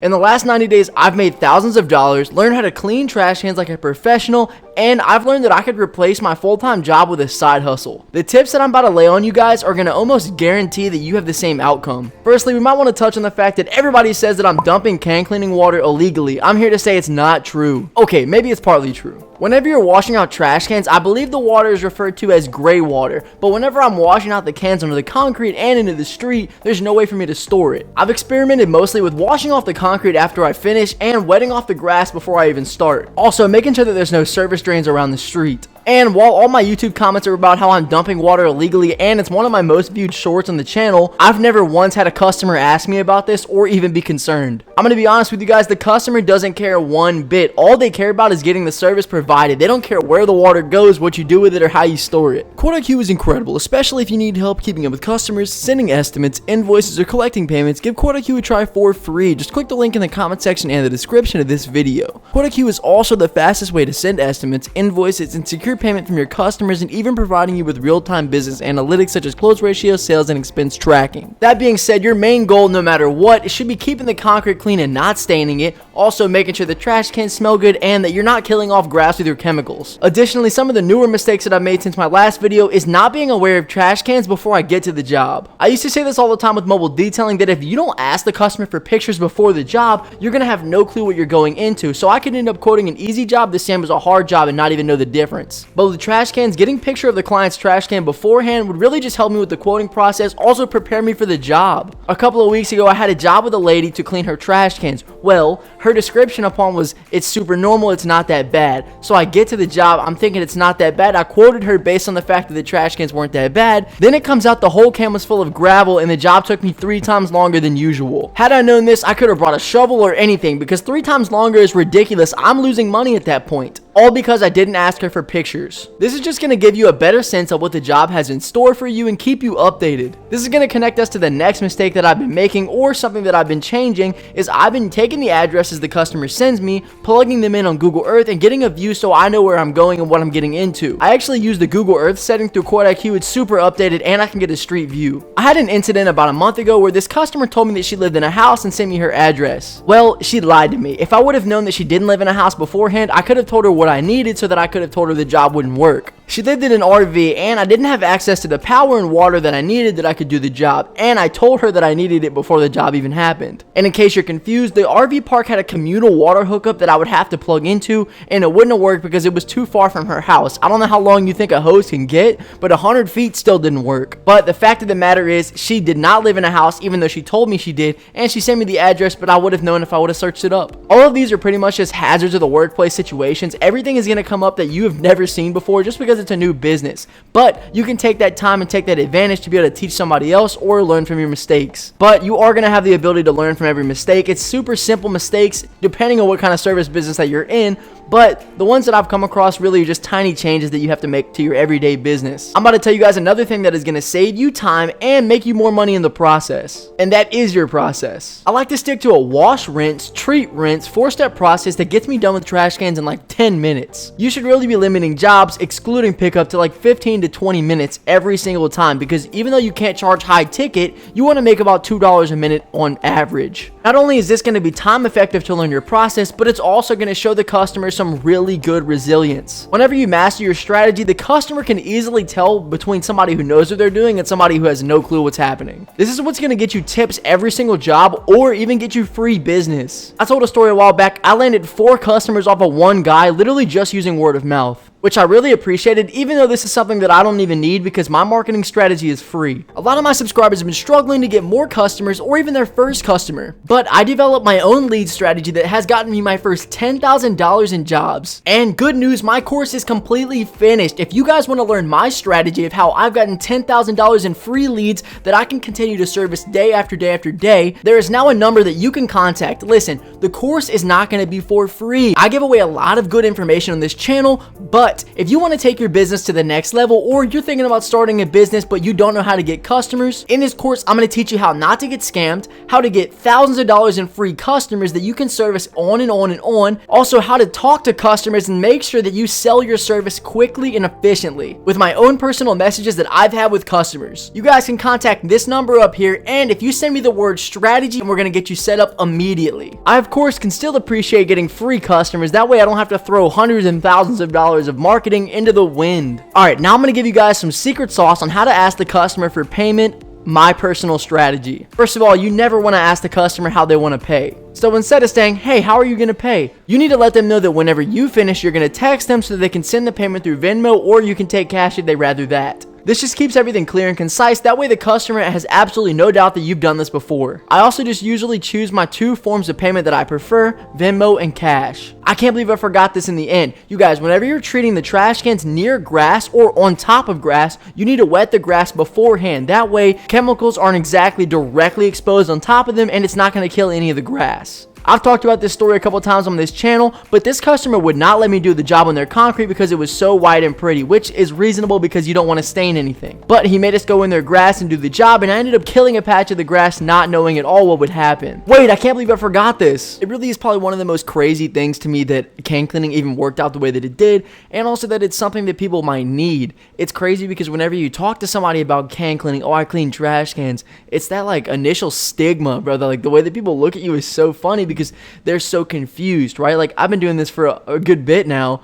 In the last 90 days, I've made thousands of dollars, learned how to clean trash cans like a professional, and I've learned that I could replace my full-time job with a side hustle. The tips that I'm about to lay on you guys are going to almost guarantee that you have the same outcome. Firstly, we might want to touch on the fact that everybody says that I'm dumping can cleaning water illegally. I'm here to say it's not true. Okay, maybe it's partly true. Whenever you're washing out trash cans, I believe the water is referred to as gray water, but whenever I'm washing out the cans under the concrete and into the street, there's no way for me to store it. I've experimented mostly with washing off the concrete after I finish and wetting off the grass before I even start. Also, making sure that there's no service drains around the street. And while all my YouTube comments are about how I'm dumping water illegally and it's one of my most viewed shorts on the channel, I've never once had a customer ask me about this or even be concerned. I'm gonna be honest with you guys, the customer doesn't care one bit. All they care about is getting the service provided. They don't care where the water goes, what you do with it, or how you store it. 𝗤𝘂𝗂 is incredible, especially if you need help keeping up with customers, sending estimates, invoices, or collecting payments. Give 𝗤𝘂𝗂 a try for free. Just click the link in the comment section and the description of this video. 𝗤𝘂𝗂 is also the fastest way to send estimates, invoices, and secure payment from your customers, and even providing you with real-time business analytics such as close ratio, sales, and expense tracking. That being said, your main goal, no matter what, should be keeping the concrete clean and not staining it, also making sure the trash cans smell good and that you're not killing off grass with your chemicals. Additionally, some of the newer mistakes that I've made since my last video is not being aware of trash cans before I get to the job. I used to say this all the time with mobile detailing, that if you don't ask the customer for pictures before the job, you're gonna have no clue what you're going into, so I could end up quoting an easy job the same as a hard job and not even know the difference. But with trash cans, getting a picture of the client's trash can beforehand would really just help me with the quoting process, also prepare me for the job. A couple of weeks ago, I had a job with a lady to clean her trash cans. Well, her description upon was, it's super normal, it's not that bad. So I get to the job, I'm thinking it's not that bad. I quoted her based on the fact that the trash cans weren't that bad. Then it comes out the whole can was full of gravel and the job took me 3 times longer than usual. Had I known this, I could have brought a shovel or anything, because 3 times longer is ridiculous. I'm losing money at that point. All because I didn't ask her for pictures. This is just going to give you a better sense of what the job has in store for you and keep you updated. This is going to connect us to the next mistake that I've been making, or something that I've been changing, is I've been taking the addresses the customer sends me, plugging them in on Google Earth, and getting a view so I know where I'm going and what I'm getting into. I actually use the Google Earth setting through 𝗤𝘂𝗂. It's super updated and I can get a street view. I had an incident about a month ago where this customer told me that she lived in a house and sent me her address. Well, she lied to me. If I would have known that she didn't live in a house beforehand, I could have told her what I needed so that I could have told her the job wouldn't work. She lived in an RV and I didn't have access to the power and water that I needed that I could do the job, and I told her that I needed it before the job even happened. And in case you're confused, the RV park had a communal water hookup that I would have to plug into, and it wouldn't have worked because it was too far from her house. I don't know how long you think a hose can get, but 100 feet still didn't work. But the fact of the matter is, she did not live in a house even though she told me she did, and she sent me the address, but I would have known if I would have searched it up. All of these are pretty much just hazards of the workplace situations. Everything is going to come up that you have never seen before just because it's a new business. But you can take that time and take that advantage to be able to teach somebody else or learn from your mistakes. But you are going to have the ability to learn from every mistake. It's super simple mistakes depending on what kind of service business that you're in. But the ones that I've come across really are just tiny changes that you have to make to your everyday business. I'm about to tell you guys another thing that is going to save you time and make you more money in the process. And that is your process. I like to stick to a wash, rinse, treat, rinse, 4-step process that gets me done with trash cans in like 10 minutes. You should really be limiting jobs, excluding pickup, to like 15 to 20 minutes every single time, because even though you can't charge high ticket, you want to make about $2 a minute on average. Not only is this going to be time effective to learn your process, but it's also going to show the customer some really good resilience. Whenever you master your strategy, the customer can easily tell between somebody who knows what they're doing and somebody who has no clue what's happening. This is what's going to get you tips every single job, or even get you free business. I told a story a while back. I landed 4 customers off of one guy, literally just using word of mouth, which I really appreciated, even though this is something that I don't even need because my marketing strategy is free. A lot of my subscribers have been struggling to get more customers or even their first customer, but I developed my own lead strategy that has gotten me my first $10,000 in jobs. And good news, my course is completely finished. If you guys want to learn my strategy of how I've gotten $10,000 in free leads that I can continue to service day after day after day, there is now a number that you can contact. Listen, the course is not going to be for free. I give away a lot of good information on this channel, but But if you want to take your business to the next level, or you're thinking about starting a business but you don't know how to get customers, in this course I'm going to teach you how not to get scammed, how to get thousands of dollars in free customers that you can service on and on and on, also how to talk to customers and make sure that you sell your service quickly and efficiently with my own personal messages that I've had with customers. You guys can contact this number up here, and if you send me the word strategy, we're going to get you set up immediately. I of course can still appreciate getting free customers, that way I don't have to throw hundreds and thousands of dollars of marketing into the wind. Alright, now I'm going to give you guys some secret sauce on how to ask the customer for payment, my personal strategy. First of all, you never want to ask the customer how they want to pay. So instead of saying, hey, how are you going to pay? You need to let them know that whenever you finish, you're going to text them so that they can send the payment through Venmo, or you can take cash if they'd rather that. This just keeps everything clear and concise. That way the customer has absolutely no doubt that you've done this before. I also just usually choose my two forms of payment that I prefer, Venmo and cash. I can't believe I forgot this in the end. You guys, whenever you're treating the trash cans near grass or on top of grass, you need to wet the grass beforehand. That way chemicals aren't exactly directly exposed on top of them, and it's not going to kill any of the grass. I've talked about this story a couple times on this channel, but this customer would not let me do the job on their concrete because it was so white and pretty, which is reasonable because you don't want to stain anything. But he made us go in their grass and do the job, and I ended up killing a patch of the grass not knowing at all what would happen. Wait, I can't believe I forgot this. It really is probably one of the most crazy things to me that can cleaning even worked out the way that it did, and also that it's something that people might need. It's crazy because whenever you talk to somebody about can cleaning, oh, I clean trash cans, it's that like initial stigma, brother. Like the way that people look at you is so funny because they're so confused, right? Like I've been doing this for a good bit now.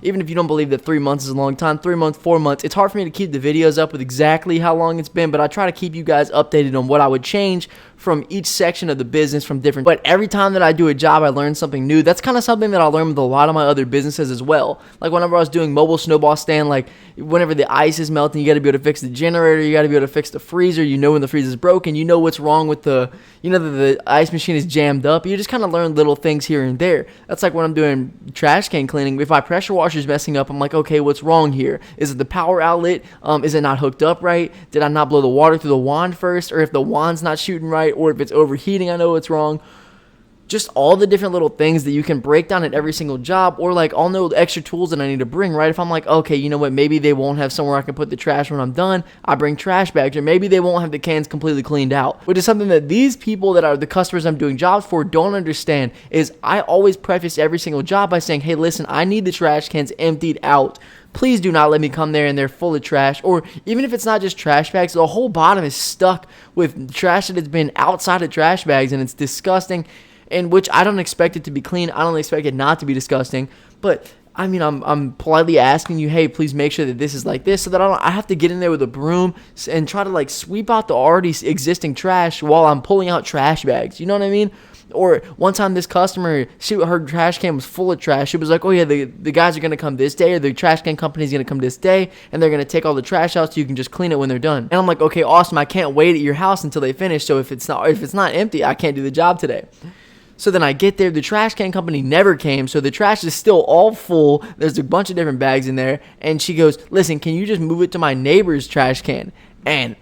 Even if you don't believe that 3 months is a long time, 3 months, 4 months, it's hard for me to keep the videos up with exactly how long it's been, but I try to keep you guys updated on what I would change from each section of the business from different. But every time that I do a job, I learn something new. That's kind of something that I learned with a lot of my other businesses as well. Like whenever I was doing mobile snowball stand, like whenever the ice is melting, you got to be able to fix the generator, you got to be able to fix the freezer. You know when the freezer is broken, you know what's wrong with the, you know that the ice machine is jammed up. You just kind of learn little things here and there. That's like when I'm doing trash can cleaning. If my pressure washer is messing up, I'm like, okay, what's wrong here? Is it the power outlet? Is it not hooked up right? Did I not blow the water through the wand first? Or if the wand's not shooting right, or if it's overheating, I know it's wrong. Just all the different little things that you can break down at every single job, or like I'll know the extra tools that I need to bring, right? If I'm like, okay, you know what, maybe they won't have somewhere I can put the trash when I'm done, I bring trash bags, or maybe they won't have the cans completely cleaned out, which is something that these people that are the customers I'm doing jobs for don't understand. Is I always preface every single job by saying, hey, listen, I need the trash cans emptied out. Please do not let me come there and they're full of trash. Or even if it's not just trash bags, the whole bottom is stuck with trash that has been outside of trash bags, and it's disgusting. In which I don't expect it to be clean. I don't expect it not to be disgusting. But I mean, I'm politely asking you, hey, please make sure that this is like this, so that I have to get in there with a broom and try to like sweep out the already existing trash while I'm pulling out trash bags. You know what I mean? Or one time this customer, her trash can was full of trash. She was like, oh yeah, the guys are going to come this day, or the trash can company is going to come this day, and they're going to take all the trash out so you can just clean it when they're done. And I'm like, okay, awesome. I can't wait at your house until they finish. So if it's not empty, I can't do the job today. So then I get there, the trash can company never came, so the trash is still all full. There's a bunch of different bags in there, and she goes, listen, can you just move it to my neighbor's trash can? And,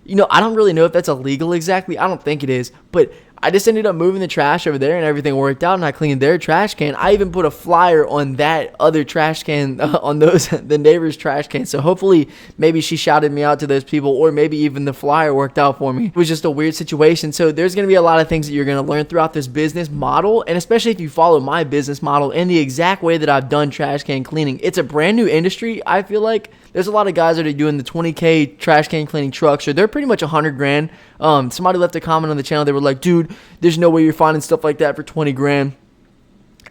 you know, I don't really know if that's illegal exactly. I don't think it is, but I just ended up moving the trash over there, and everything worked out, and I cleaned their trash can. I even put a flyer on that other trash can, on the neighbor's trash can. So hopefully maybe she shouted me out to those people, or maybe even the flyer worked out for me. It was just a weird situation. So there's going to be a lot of things that you're going to learn throughout this business model, and especially if you follow my business model in the exact way that I've done trash can cleaning. It's a brand new industry. I feel like there's a lot of guys that are doing the 20K trash can cleaning trucks, or they're pretty much 100 grand. Somebody left a comment on the channel. They were like, dude, there's no way you're finding stuff like that for 20 grand.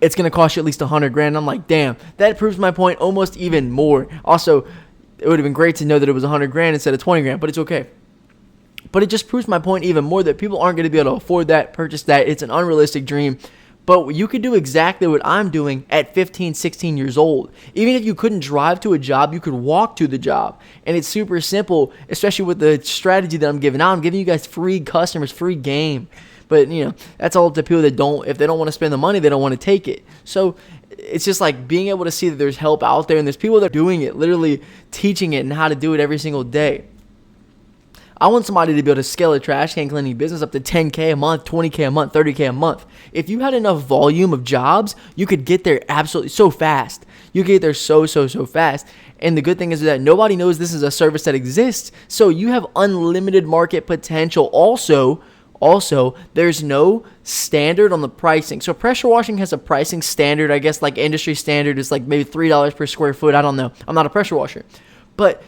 It's going to cost you at least 100 grand. I'm like, damn, that proves my point almost even more. Also, it would have been great to know that it was 100 grand instead of 20 grand, but it's okay. But it just proves my point even more that people aren't going to be able to afford that, purchase that. It's an unrealistic dream. But you could do exactly what I'm doing at 15, 16 years old. Even if you couldn't drive to a job, you could walk to the job. And it's super simple, especially with the strategy that I'm giving out. I'm giving you guys free customers, free game. But, you know, that's all up to people that if they don't want to spend the money, they don't want to take it. So it's just like being able to see that there's help out there, and there's people that are doing it, literally teaching it and how to do it every single day. I want somebody to be able to scale a trash can cleaning business up to 10K a month, 20K a month, 30K a month. If you had enough volume of jobs, you could get there absolutely so fast. You could get there so fast. And the good thing is that nobody knows this is a service that exists. So you have unlimited market potential. Also, there's no standard on the pricing. So pressure washing has a pricing standard. I guess like industry standard is like maybe $3 per square foot. I don't know. I'm not a pressure washer. But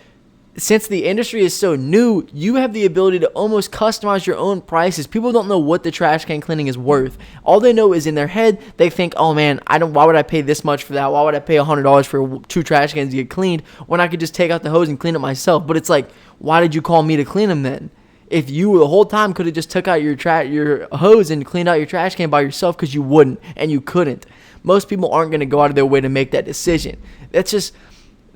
since the industry is so new, you have the ability to almost customize your own prices. People don't know what the trash can cleaning is worth. All they know is in their head, they think, oh man, why would I pay this much for that? Why would I pay $100 for 2 trash cans to get cleaned when I could just take out the hose and clean it myself? But it's like, why did you call me to clean them then? If you the whole time could have just took out your hose and cleaned out your trash can by yourself, because you wouldn't and you couldn't. Most people aren't going to go out of their way to make that decision. That's just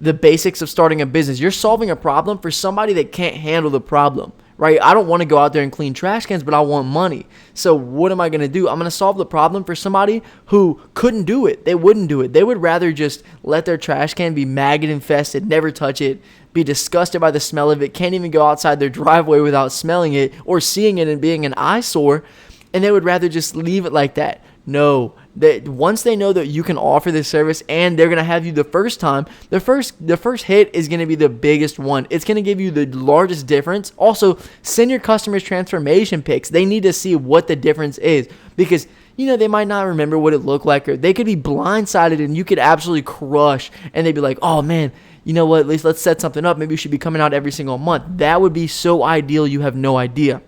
the basics of starting a business. You're solving a problem for somebody that can't handle the problem, right? I don't want to go out there and clean trash cans, but I want money. So what am I going to do? I'm going to solve the problem for somebody who couldn't do it. They wouldn't do it. They would rather just let their trash can be maggot infested, never touch it, be disgusted by the smell of it, can't even go outside their driveway without smelling it or seeing it and being an eyesore, and they would rather just leave it like that. No, that once they know that you can offer this service and they're going to have you the first time, the first hit is going to be the biggest one. It's going to give you the largest difference. Also, send your customers transformation pics. They need to see what the difference is, because they might not remember what it looked like, or they could be blindsided and you could absolutely crush, and they'd be like, oh man, you know what, at least let's set something up. Maybe you should be coming out every single month. That would be so ideal. You have no idea.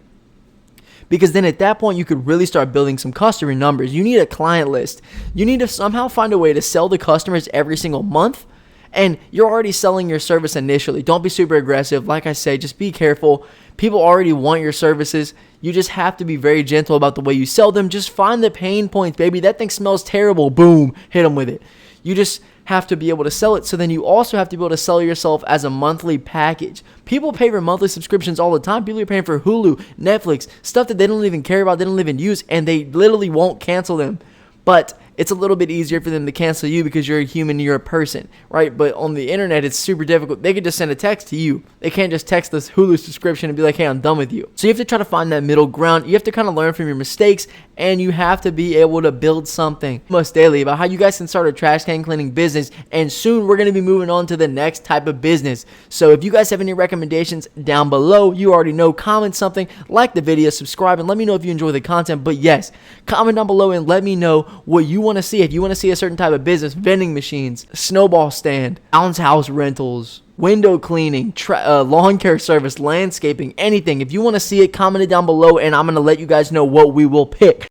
Because then at that point, you could really start building some customer numbers. You need a client list. You need to somehow find a way to sell to customers every single month. And you're already selling your service initially. Don't be super aggressive. Like I say, just be careful. People already want your services. You just have to be very gentle about the way you sell them. Just find the pain points, baby. That thing smells terrible. Boom. Hit them with it. You just have to be able to sell it. So then you also have to be able to sell yourself as a monthly package. People pay for monthly subscriptions all the time. People are paying for Hulu, Netflix, stuff that they don't even care about, they don't even use, and they literally won't cancel them. But it's a little bit easier for them to cancel you because you're a human, you're a person, right? But on the internet, it's super difficult. They could just send a text to you. They can't just text this Hulu subscription and be like, hey, I'm done with you. So you have to try to find that middle ground. You have to kind of learn from your mistakes, and you have to be able to build something almost daily about how you guys can start a trash can cleaning business. And soon we're going to be moving on to the next type of business. So if you guys have any recommendations down below, you already know, comment something, like the video, subscribe, and let me know if you enjoy the content. But yes, comment down below and let me know what you want to see. If you want to see a certain type of business, vending machines, snowball stand, bounce house rentals, window cleaning, lawn care service, landscaping, anything. If you want to see it, comment it down below, and I'm going to let you guys know what we will pick.